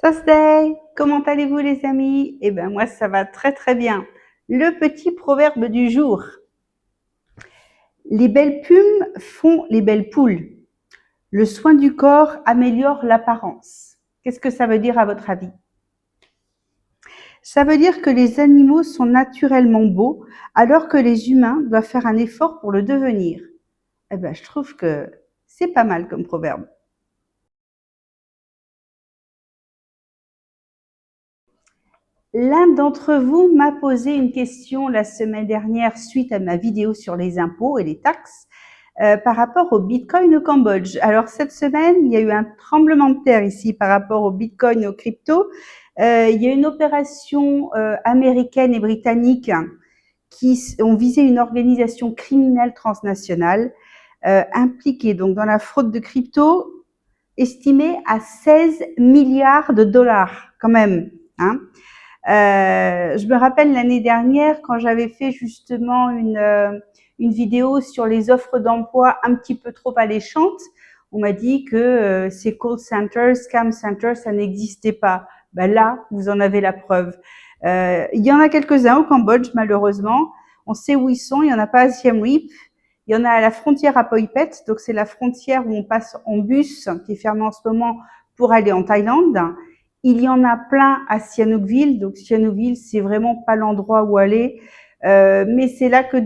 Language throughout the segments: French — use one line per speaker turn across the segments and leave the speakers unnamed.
Thursday, comment allez-vous les amis? Eh bien moi ça va très très bien. Le petit proverbe du jour. Les belles plumes font les belles poules. Le soin du corps améliore l'apparence. Qu'est-ce que ça veut dire à votre avis? Ça veut dire que les animaux sont naturellement beaux alors que les humains doivent faire un effort pour le devenir. Eh bien je trouve que c'est pas mal comme proverbe. L'un d'entre vous m'a posé une question la semaine dernière suite à ma vidéo sur les impôts et les taxes par rapport au Bitcoin au Cambodge. Alors cette semaine, il y a eu un tremblement de terre ici par rapport au Bitcoin et aux cryptos. Il y a une opération américaine et britannique qui ont visé une organisation criminelle transnationale impliquée donc dans la fraude de crypto, estimée à 16 milliards de dollars quand même. Hein. Je me rappelle l'année dernière quand j'avais fait justement une vidéo sur les offres d'emploi un petit peu trop alléchantes. On m'a dit que ces call centers, scam centers, ça n'existait pas. Ben là, vous en avez la preuve. Il y en a quelques-uns au Cambodge, malheureusement. On sait où ils sont. Il y en a pas à Siem Reap. Il y en a à la frontière à Phoi Phet. Donc c'est la frontière où on passe en bus, qui est fermée en ce moment pour aller en Thaïlande. Il y en a plein à Sihanoukville. Donc Sihanoukville, c'est vraiment pas l'endroit où aller, mais c'est là que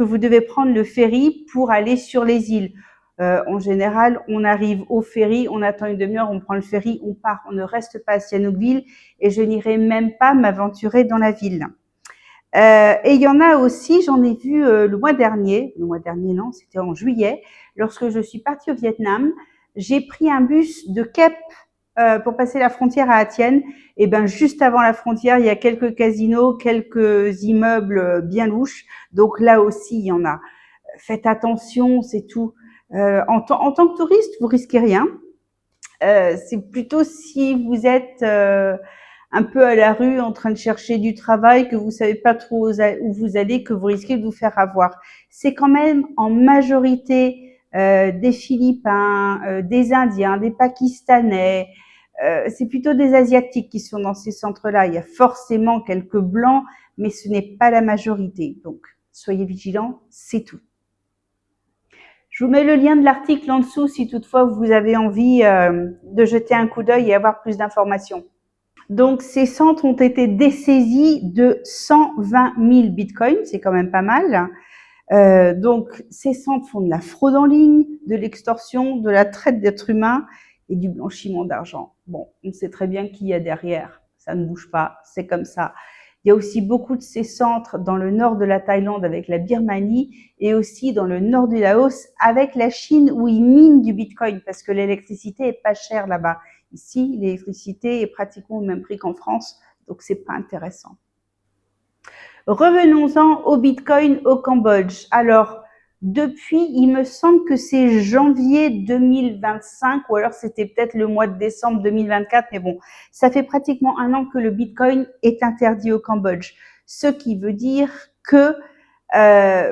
vous devez prendre le ferry pour aller sur les îles. En général, on arrive au ferry, on attend une demi-heure, on prend le ferry, on part. On ne reste pas à Sihanoukville et je n'irai même pas m'aventurer dans la ville. Et il y en a aussi, j'en ai vu le mois dernier non, c'était en juillet, lorsque je suis partie au Vietnam, j'ai pris un bus de Kep pour passer la frontière à Atienne. Et ben juste avant la frontière, il y a quelques casinos, quelques immeubles bien louches. Donc là aussi, il y en a. Faites attention, c'est tout. En tant que touriste, vous risquez rien. C'est plutôt si vous êtes un peu à la rue en train de chercher du travail, que vous savez pas trop où vous allez, que vous risquez de vous faire avoir. C'est quand même en majorité des Philippins, des Indiens, des Pakistanais. C'est plutôt des Asiatiques qui sont dans ces centres-là. Il y a forcément quelques Blancs, mais ce n'est pas la majorité. Donc, soyez vigilants, c'est tout. Je vous mets le lien de l'article en dessous si toutefois vous avez envie de jeter un coup d'œil et avoir plus d'informations. Donc, ces centres ont été dessaisis de 120 000 bitcoins, c'est quand même pas mal. Donc, ces centres font de la fraude en ligne, de l'extorsion, de la traite d'êtres humains et du blanchiment d'argent. Bon, on sait très bien qui y a derrière. Ça ne bouge pas, c'est comme ça. Il y a aussi beaucoup de ces centres dans le nord de la Thaïlande avec la Birmanie et aussi dans le nord du Laos avec la Chine où ils minent du bitcoin parce que l'électricité est pas chère là-bas. Ici, l'électricité est pratiquement au même prix qu'en France, donc c'est pas intéressant. Revenons-en au Bitcoin au Cambodge. Alors, depuis, il me semble que c'est janvier 2025 ou alors c'était peut-être le mois de décembre 2024, mais bon, ça fait pratiquement un an que le Bitcoin est interdit au Cambodge. Ce qui veut dire que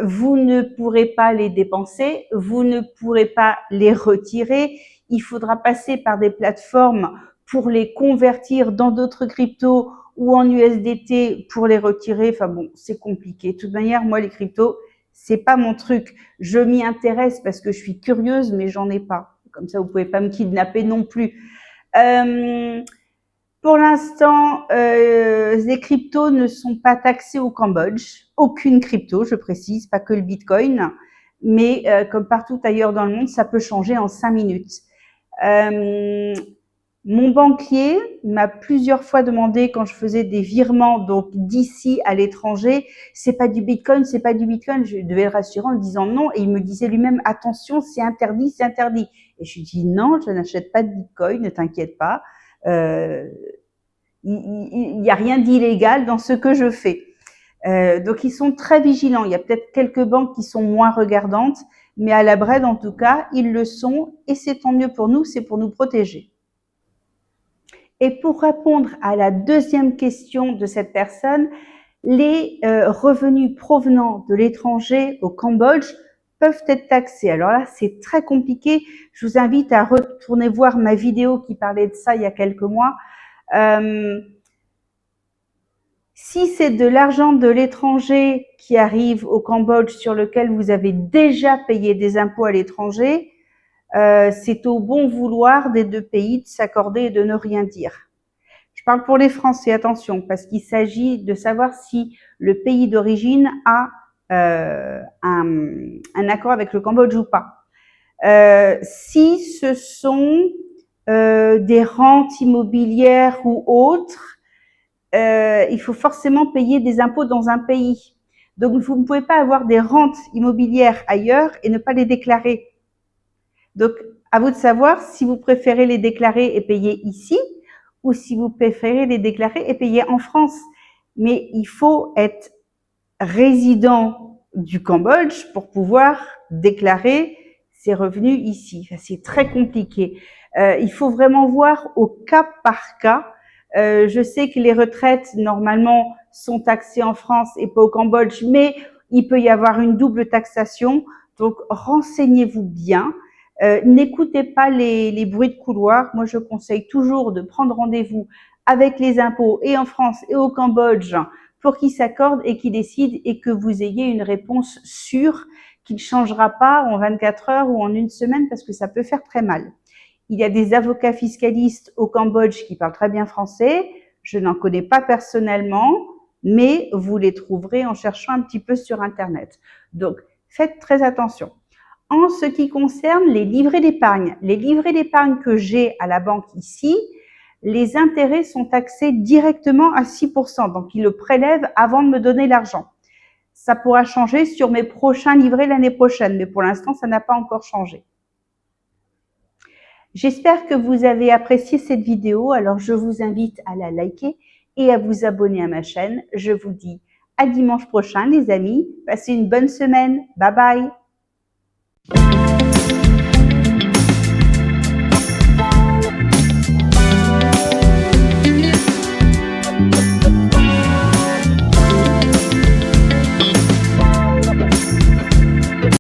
vous ne pourrez pas les dépenser, vous ne pourrez pas les retirer. Il faudra passer par des plateformes pour les convertir dans d'autres cryptos ou en USDT pour les retirer. Enfin bon, c'est compliqué. De toute manière, moi, les cryptos, c'est pas mon truc. Je m'y intéresse parce que je suis curieuse, mais j'en ai pas. Comme ça, vous pouvez pas me kidnapper non plus. Pour l'instant, les cryptos ne sont pas taxés au Cambodge. Aucune crypto, je précise, pas que le Bitcoin. Mais comme partout ailleurs dans le monde, ça peut changer en 5 minutes. Mon banquier m'a plusieurs fois demandé quand je faisais des virements donc d'ici à l'étranger, c'est pas du Bitcoin, c'est pas du Bitcoin. Je devais le rassurer en lui disant non et il me disait lui-même attention, c'est interdit, c'est interdit. Et je lui dis non, je n'achète pas de Bitcoin, ne t'inquiète pas. Il n'y a rien d'illégal dans ce que je fais. Donc ils sont très vigilants. Il y a peut-être quelques banques qui sont moins regardantes, mais à la Bred en tout cas, ils le sont et c'est tant mieux pour nous, c'est pour nous protéger. Et pour répondre à la deuxième question de cette personne, les revenus provenant de l'étranger au Cambodge peuvent être taxés. Alors là, c'est très compliqué. Je vous invite à retourner voir ma vidéo qui parlait de ça il y a quelques mois. Si c'est de l'argent de l'étranger qui arrive au Cambodge sur lequel vous avez déjà payé des impôts à l'étranger, c'est au bon vouloir des deux pays de s'accorder et de ne rien dire. Je parle pour les Français, attention, parce qu'il s'agit de savoir si le pays d'origine a un accord avec le Cambodge ou pas. Si ce sont des rentes immobilières ou autres, il faut forcément payer des impôts dans un pays. Donc, vous ne pouvez pas avoir des rentes immobilières ailleurs et ne pas les déclarer. Donc, à vous de savoir si vous préférez les déclarer et payer ici ou si vous préférez les déclarer et payer en France. Mais il faut être résident du Cambodge pour pouvoir déclarer ses revenus ici. C'est très compliqué. Il faut vraiment voir au cas par cas. Je sais que les retraites, normalement, sont taxées en France et pas au Cambodge, mais il peut y avoir une double taxation. Donc, renseignez-vous bien. N'écoutez pas les bruits de couloir. Moi, je conseille toujours de prendre rendez-vous avec les impôts et en France et au Cambodge pour qu'ils s'accordent et qu'ils décident et que vous ayez une réponse sûre qui ne changera pas en 24 heures ou en une semaine parce que ça peut faire très mal. Il y a des avocats fiscalistes au Cambodge qui parlent très bien français. Je n'en connais pas personnellement, mais vous les trouverez en cherchant un petit peu sur Internet. Donc, faites très attention. En ce qui concerne les livrets d'épargne que j'ai à la banque ici, les intérêts sont taxés directement à 6%, donc ils le prélèvent avant de me donner l'argent. Ça pourra changer sur mes prochains livrets l'année prochaine, mais pour l'instant, ça n'a pas encore changé. J'espère que vous avez apprécié cette vidéo, alors je vous invite à la liker et à vous abonner à ma chaîne. Je vous dis à dimanche prochain les amis, passez une bonne semaine, bye bye.